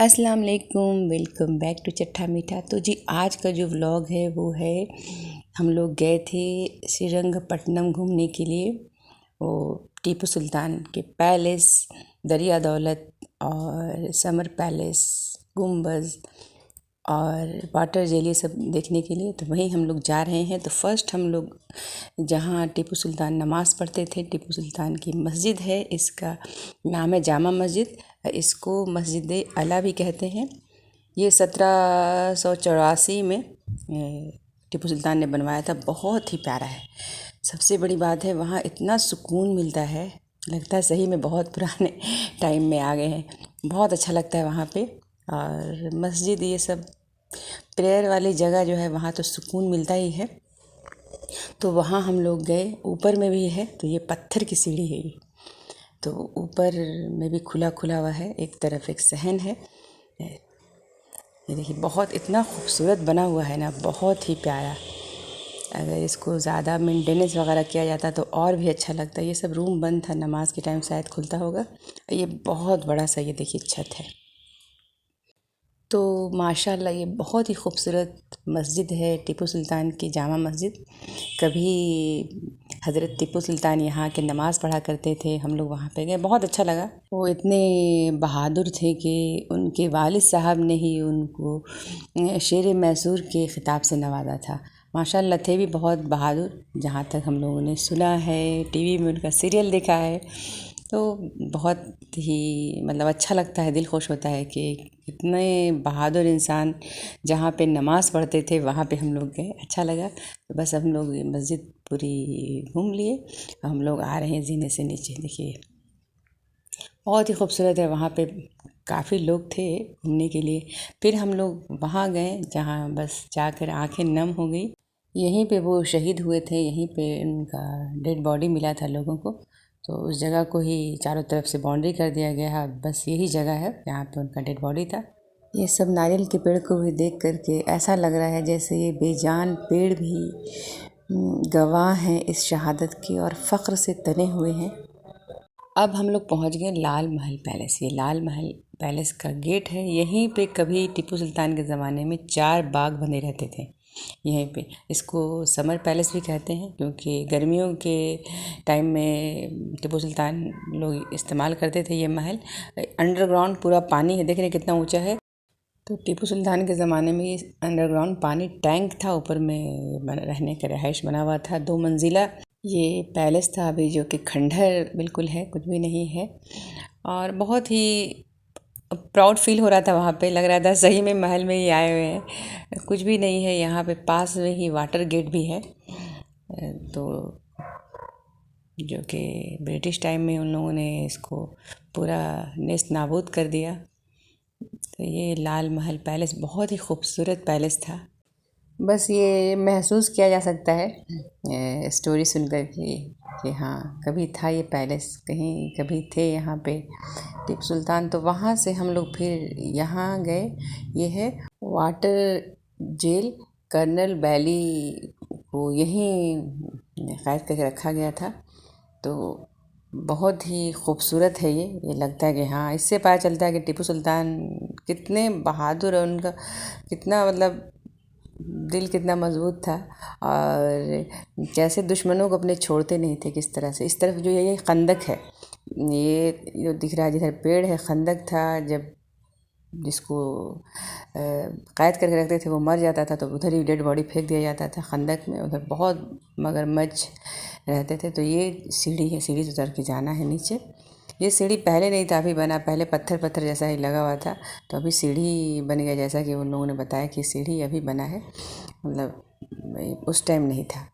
अस्सलाम वालेकुम, welcome back to चट्टा मीठा। तो जी आज का जो व्लॉग है वो है हम लोग गए थे श्रीरंगपट्टनम घूमने के लिए। वो टीपू सुल्तान के पैलेस, दरिया दौलत और समर पैलेस, गुम्बज और वाटर जेल, ये सब देखने के लिए। तो वहीं हम लोग जा रहे हैं। तो फर्स्ट हम लोग जहाँ टीपू सुल्तान नमाज़ पढ़ते थे, टीपू सुल्तान की मस्जिद है, इसका नाम है जामा मस्जिद। इसको मस्जिद अला भी कहते हैं। ये 1784 में टीपू सुल्तान ने बनवाया था। बहुत ही प्यारा है। सबसे बड़ी बात है वहाँ इतना सुकून मिलता है, लगता है सही में बहुत पुराने टाइम में आ गए हैं। बहुत अच्छा लगता है वहाँ पे। और मस्जिद, ये सब प्रेयर वाली जगह जो है वहाँ तो सुकून मिलता ही है। तो वहाँ हम लोग गए। ऊपर में भी है, तो ये पत्थर की सीढ़ी है ये। तो ऊपर में भी खुला खुला हुआ है, एक तरफ एक सहन है। ये देखिए, बहुत इतना खूबसूरत बना हुआ है ना, बहुत ही प्यारा। अगर इसको ज़्यादा मेंटेनेंस वगैरह किया जाता तो और भी अच्छा लगता। ये सब रूम बंद था, नमाज के टाइम शायद खुलता होगा। ये बहुत बड़ा सा, ये देखिए छत है। तो माशाल्लाह ये बहुत ही खूबसूरत मस्जिद है, टीपू सुल्तान की जामा मस्जिद। कभी हज़रत टीपू सुल्तान यहाँ के नमाज़ पढ़ा करते थे। हम लोग वहाँ पे गए, बहुत अच्छा लगा। वो इतने बहादुर थे कि उनके वालिद साहब ने ही उनको शेर मैसूर के ख़िताब से नवाजा था। माशाल्लाह थे भी बहुत बहादुर, जहाँ तक हम लोगों ने सुना है, टीवी में उनका सीरियल देखा है। तो बहुत ही मतलब अच्छा लगता है, दिल खुश होता है कि इतने बहादुर इंसान जहाँ पे नमाज़ पढ़ते थे वहाँ पे हम लोग गए, अच्छा लगा। तो बस हम लोग मस्जिद पूरी घूम लिए। हम लोग आ रहे हैं जीने से नीचे। देखिए बहुत ही खूबसूरत है। वहाँ पे काफ़ी लोग थे घूमने के लिए। फिर हम लोग वहाँ गए जहाँ बस जाकर आंखें नम हो गई। यहीं पे वो शहीद हुए थे, यहीं पे उनका डेड बॉडी मिला था लोगों को। तो उस जगह को ही चारों तरफ से बाउंड्री कर दिया गया है। बस यही जगह है जहाँ पे उनका डेड बॉडी था। ये सब नारियल के पेड़ को भी देख करके ऐसा लग रहा है जैसे ये बेजान पेड़ भी गवाह हैं इस शहादत की और फ़ख्र से तने हुए हैं। अब हम लोग पहुंच गए लाल महल पैलेस। ये लाल महल पैलेस का गेट है। यहीं पे कभी टीपू सुल्तान के ज़माने में 4 बाग बने रहते थे यहीं पे। इसको समर पैलेस भी कहते हैं क्योंकि गर्मियों के टाइम में टीपू सुल्तान लोग इस्तेमाल करते थे ये महल। अंडरग्राउंड पूरा पानी है, देख रहे हैं कितना ऊंचा है। तो टीपू सुल्तान के ज़माने में ये अंडरग्राउंड पानी टैंक था, ऊपर में रहने का रिहाइश बना हुआ था, 2 मंजिला ये पैलेस था। अभी जो कि खंडहर बिल्कुल है, कुछ भी नहीं है। और बहुत ही प्राउड फील हो रहा था वहाँ पे, लग रहा था सही में महल में ही आए हुए हैं। कुछ भी नहीं है यहाँ पे, पास में ही वाटर गेट भी है। तो जो कि ब्रिटिश टाइम में उन लोगों ने इसको पूरा नेस्त नाबूद कर दिया। तो ये लाल महल पैलेस बहुत ही खूबसूरत पैलेस था। बस ये महसूस किया जा सकता है स्टोरी सुनकर कि हाँ कभी था ये पैलेस, कहीं कभी थे यहाँ पे टीपू सुल्तान। तो वहाँ से हम लोग फिर यहाँ गए। ये है वाटर जेल। कर्नल बैली को यहीं कैद करके रखा गया था। तो बहुत ही खूबसूरत है ये लगता है कि हाँ, इससे पता चलता है कि टीपू सुल्तान कितने बहादुर और उनका कितना मतलब दिल कितना मजबूत था। और कैसे दुश्मनों को अपने छोड़ते नहीं थे, किस तरह से। इस तरफ जो ये खंदक है, ये जो दिख रहा है जिधर पेड़ है, खंदक था। जब जिसको कैद करके रखते थे वो मर जाता था तो उधर ही डेड बॉडी फेंक दिया जाता था खंदक में। उधर बहुत मगरमच्छ रहते थे। तो ये सीढ़ी है, सीढ़ी से उतर के जाना है नीचे। ये सीढ़ी पहले नहीं था, अभी बना। पहले पत्थर पत्थर जैसा ही लगा हुआ था, तो अभी सीढ़ी बन गया। जैसा कि उन लोगों ने बताया कि सीढ़ी अभी बना है, मतलब उस टाइम नहीं था।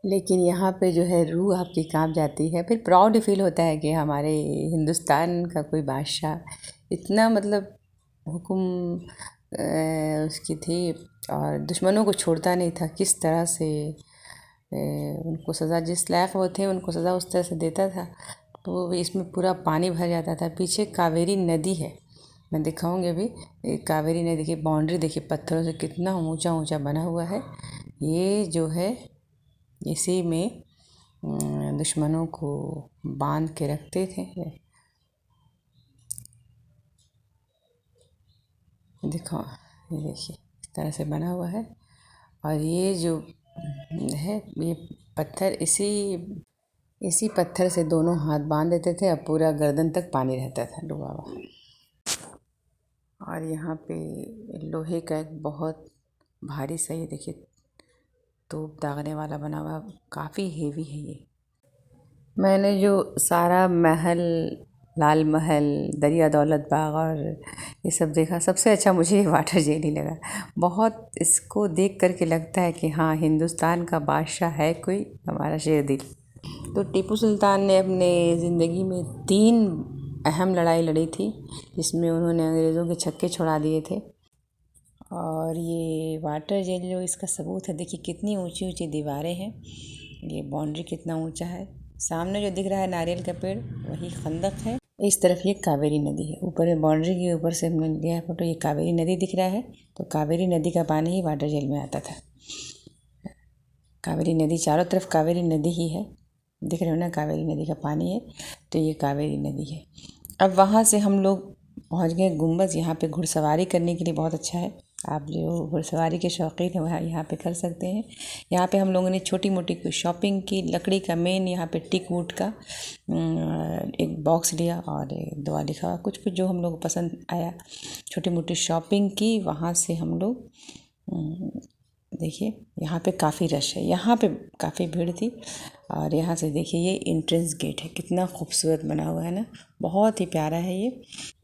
लेकिन यहाँ पे जो है रूह आपकी कांप जाती है। फिर प्राउड फील होता है कि हमारे हिंदुस्तान का कोई बादशाह इतना मतलब हुक्म उसकी थी और दुश्मनों को छोड़ता नहीं था। किस तरह से उनको सज़ा, जिस लायक वो थे उनको सज़ा उस तरह से देता था। तो इसमें पूरा पानी भर जाता था। पीछे कावेरी नदी है, मैं दिखाऊंगी अभी। कावेरी नदी की बाउंड्री देखिए, पत्थरों से कितना ऊंचा ऊंचा बना हुआ है। ये जो है इसी में दुश्मनों को बांध के रखते थे। देखो, ये देखिए इस तरह से बना हुआ है। और ये जो है, ये पत्थर, इसी पत्थर से दोनों हाथ बांध देते थे, अब पूरा गर्दन तक पानी रहता था डूबा हुआ। और यहाँ पे लोहे का एक बहुत भारी सा, ये देखिए तोप दागने वाला बना हुआ, काफ़ी हेवी है ये। मैंने जो सारा महल, लाल महल, दरिया दौलत बाग और ये सब देखा, सबसे अच्छा मुझे वाटर जेल ही लगा। बहुत इसको देख कर के लगता है कि हाँ, हिंदुस्तान का बादशाह है कोई, हमारा शेर दिल। तो टीपू सुल्तान ने अपने ज़िंदगी में 3 अहम लड़ाई लड़ी थी, जिसमें उन्होंने अंग्रेज़ों के छक्के छुड़ा दिए थे। और ये वाटर जेल जो इसका सबूत है, देखिए कितनी ऊंची ऊंची दीवारें हैं, ये बाउंड्री कितना ऊंचा है। सामने जो दिख रहा है नारियल का पेड़, वही खंदक है। इस तरफ ये कावेरी नदी है, ऊपर बाउंड्री के ऊपर से हमने लिया है फोटो। ये कावेरी नदी दिख रहा है, तो कावेरी नदी का पानी ही वाटर जेल में आता था। कावेरी नदी, चारों तरफ कावेरी नदी ही है, दिख रहे हो ना, कावेरी नदी का पानी है, तो ये कावेरी नदी है। अब वहाँ से हम लोग पहुँच गए गुम्बद। यहाँ पे घुड़सवारी करने के लिए बहुत अच्छा है, आप जो घुड़सवारी के शौकीन हैं वह यहाँ पे कर सकते हैं। यहाँ पे हम लोगों ने छोटी मोटी कुछ शॉपिंग की, लकड़ी का मेन यहाँ पे टीक वुड का एक बॉक्स लिया और दुआ लिखा, कुछ कुछ जो हम लोग को पसंद आया, छोटी मोटी शॉपिंग की। वहाँ से हम लोग देखिए यहाँ पे काफ़ी रश है, यहाँ पे काफ़ी भीड़ थी। और यहाँ से देखिए ये एंट्रेंस गेट है, कितना खूबसूरत बना हुआ है ना, बहुत ही प्यारा है ये।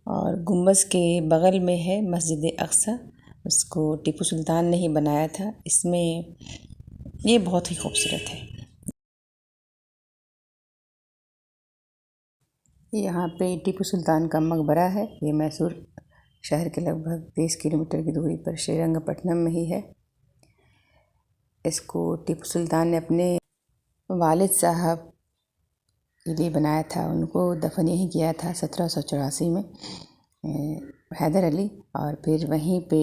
और गुम्बद के बगल में है मस्जिद अक्सा, उसको टीपू सुल्तान ने ही बनाया था। इसमें ये बहुत ही खूबसूरत है। यहाँ पे टीपू सुल्तान का मकबरा है, ये मैसूर शहर के लगभग 30 किलोमीटर की दूरी पर श्रीरंगपट्टनम में ही है। इसको टीपू सुल्तान ने अपने वालिद साहब के लिए बनाया था, उनको दफन यहीं किया था 1784 में, हैदर अली। और फिर वहीं पे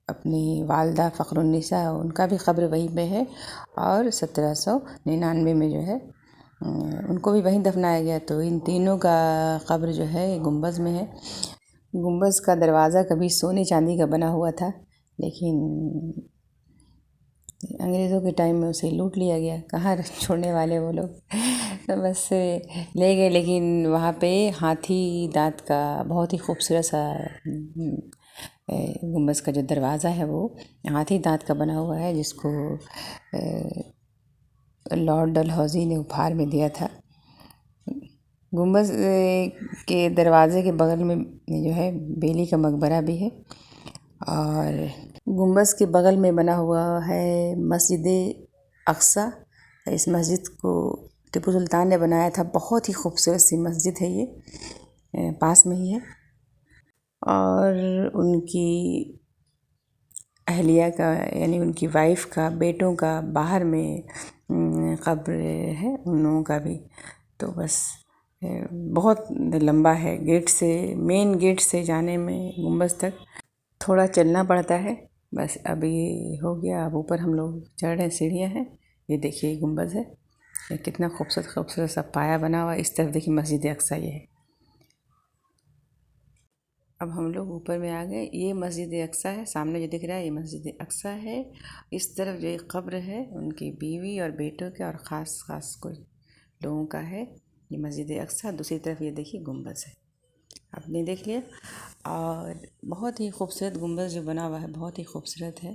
अपनी वालदा फ़खरुन्निसा, उनका भी क़ब्र वहीं पे है। और 1799 में जो है उनको भी वहीं दफनाया गया। तो इन तीनों का क़ब्र जो है गुम्बद में है। गुम्बद का दरवाज़ा कभी सोने चांदी का बना हुआ था, लेकिन अंग्रेज़ों के टाइम में उसे लूट लिया गया, कहाँ छोड़ने वाले वो लोग तो बस ले गए। लेकिन वहाँ पे हाथी दांत का बहुत ही खूबसूरत सा गुम्बद का जो दरवाज़ा है वो हाथी दांत का बना हुआ है, जिसको लॉर्ड डलहौज़ी ने उपहार में दिया था। गुम्बद के दरवाज़े के बगल में जो है बेली का मकबरा भी है। और गुम्बद के बगल में बना हुआ है मस्जिद अक्सा। इस मस्जिद को टीपू सुल्तान ने बनाया था, बहुत ही खूबसूरत सी मस्जिद है ये, पास में ही है। और उनकी अहलिया का, यानी उनकी वाइफ का, बेटों का बाहर में कब्र है उन लोगों का भी। तो बस बहुत लंबा है, गेट से, मेन गेट से जाने में गुम्बद तक थोड़ा चलना पड़ता है। बस अब ये हो गया, अब ऊपर हम लोग चढ़ रहे हैं, सीढ़ियाँ हैं। ये देखिए गुम्बद है, ये कितना खूबसूरत खूबसूरत सा पाया बना हुआ है। इस तरफ देखिए मस्जिद अक्सा ये है। अब हम लोग ऊपर में आ गए, ये मस्जिद अक्सा है, सामने जो दिख रहा है ये मस्जिद अक्सा है। इस तरफ जो एक कब्र है उनकी बीवी और बेटों के और ख़ास ख़ास कुछ लोगों का है, ये मस्जिद अक्सा। दूसरी तरफ ये देखिए गुम्बद है, आपने देख लिया। और बहुत ही खूबसूरत गुम्बद जो बना हुआ है, बहुत ही खूबसूरत है।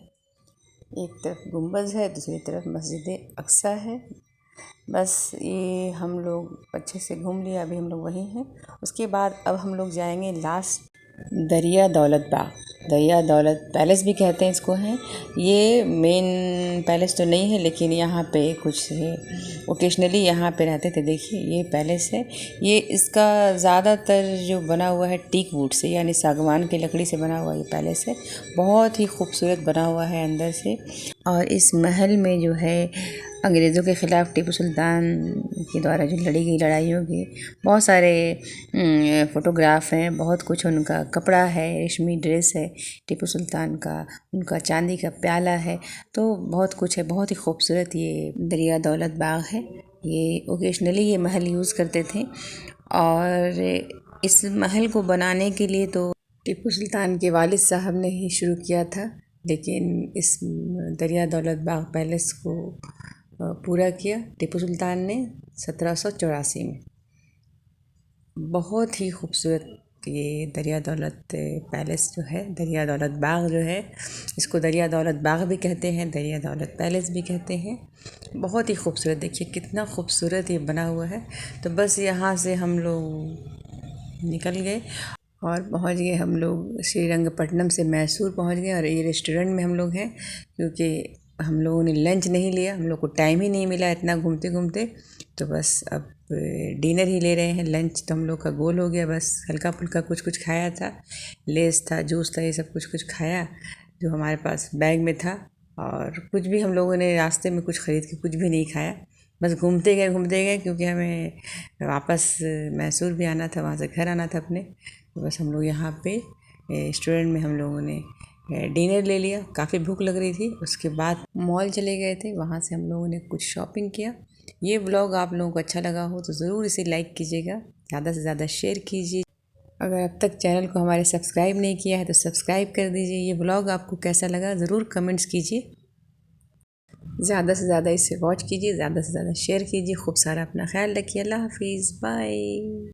एक तरफ गुम्बद है, दूसरी तरफ मस्जिद अक्सा है। बस ये हम लोग अच्छे से घूम लिया, अभी हम लोग वहीं हैं। उसके बाद अब हम लोग जाएंगे लास्ट दरिया दौलत बाग, दरिया दौलत पैलेस भी कहते हैं इसको हैं। ये मेन पैलेस तो नहीं है, लेकिन यहाँ पे कुछ ओकेजनली यहाँ पे रहते थे। देखिए ये पैलेस है, ये इसका ज़्यादातर जो बना हुआ है टीक वुड से, यानी सागवान की लकड़ी से बना हुआ ये पैलेस है। बहुत ही खूबसूरत बना हुआ है अंदर से। और इस महल में जो है अंग्रेज़ों के ख़िलाफ़ टीपू सुल्तान के द्वारा जो लड़ी गई लड़ाइयों के बहुत सारे फ़ोटोग्राफ हैं, बहुत कुछ उनका कपड़ा है, रेशमी ड्रेस है टीपू सुल्तान का, उनका चांदी का प्याला है, तो बहुत कुछ है। बहुत ही खूबसूरत ये दरिया दौलत बाग है। ये ओकेजनली ये महल यूज़ करते थे। और इस महल को बनाने के लिए तो टीपू सुल्तान के वालिद साहब ने ही शुरू किया था, लेकिन इस दरिया दौलत बाग पैलेस को पूरा किया टीपू सुल्तान ने 1784 में। बहुत ही खूबसूरत ये दरिया दौलत पैलेस जो है, दरिया दौलत बाग जो है, इसको दरिया दौलत बाग भी कहते हैं, दरिया दौलत पैलेस भी कहते हैं। बहुत ही खूबसूरत, देखिए कितना खूबसूरत ये बना हुआ है। तो बस यहाँ से हम लोग निकल गए और पहुँच गए हम लोग श्रीरंगपट्टनम से मैसूर पहुँच गए। और ये रेस्टोरेंट में हम लोग हैं, क्योंकि हम लोगों ने लंच नहीं लिया, हम लोग को टाइम ही नहीं मिला इतना घूमते घूमते। तो बस अब डिनर ही ले रहे हैं। लंच तो हम लोग का गोल हो गया, बस हल्का फुल्का कुछ कुछ खाया था, लेस था, जूस था, ये सब कुछ कुछ खाया जो हमारे पास बैग में था। और कुछ भी हम लोगों ने रास्ते में कुछ ख़रीद के कुछ भी नहीं खाया, बस घूमते गए, क्योंकि हमें वापस मैसूर भी आना था, वहाँ से घर आना था अपने। तो बस हम लोग यहाँ पे रेस्टोरेंट में हम लोगों ने डिनर ले लिया। काफ़ी भूख लग रही थी। उसके बाद मॉल चले गए थे, वहाँ से हम लोगों ने कुछ शॉपिंग किया। ये व्लॉग आप लोगों को अच्छा लगा हो तो ज़रूर इसे लाइक कीजिएगा, ज़्यादा से ज़्यादा शेयर कीजिए। अगर अब तक चैनल को हमारे सब्सक्राइब नहीं किया है तो सब्सक्राइब कर दीजिए। ये व्लॉग आपको कैसा लगा ज़रूर कमेंट्स कीजिए। ज़्यादा से ज़्यादा इसे वॉच कीजिए, ज़्यादा से ज़्यादा शेयर कीजिए। खूब सारा अपना ख्याल रखिए। अल्लाह हाफिज़, बाय।